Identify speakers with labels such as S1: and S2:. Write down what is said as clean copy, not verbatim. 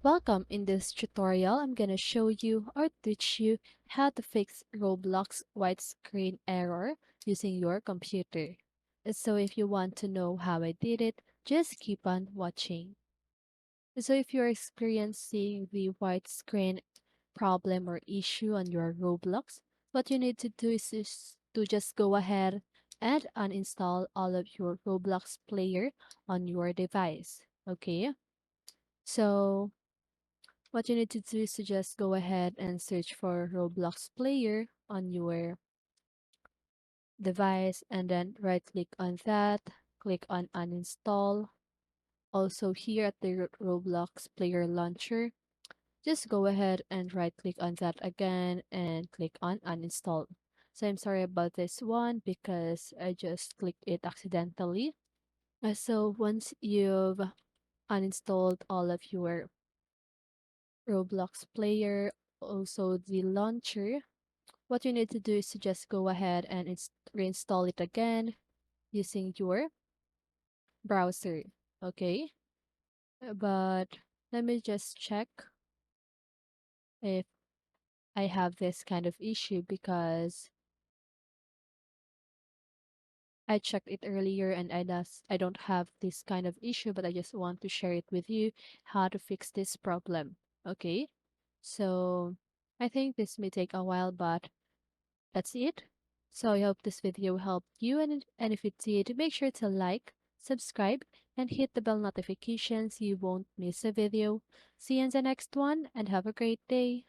S1: Welcome. In this tutorial, I'm gonna show you or teach you how to fix Roblox white screen error using your computer. So if you want to know how I did it, just keep on watching. So if you're experiencing the white screen problem or issue on your Roblox, what you need to do is to just go ahead and uninstall all of your Roblox player on your device. Okay? So what you need to do is to just go ahead and search for Roblox player on your device and then right click on that, click on uninstall. Also here at the Roblox player launcher, just go ahead and right click on that again and click on uninstall. So I'm sorry about this one because I just clicked it accidentally. So once you've uninstalled all of your Roblox player, also the launcher, what you need to do is to just go ahead and reinstall it again using your browser. Okay, but let me just check if I have this kind of issue because I checked it earlier and I don't have this kind of issue, but I just want to share it with you how to fix this problem. Okay, so I think this may take a while, but that's it. So I hope this video helped you, and if it did, make sure to like, subscribe, and hit the bell notification so you won't miss a video. See you in the next one, and have a great day.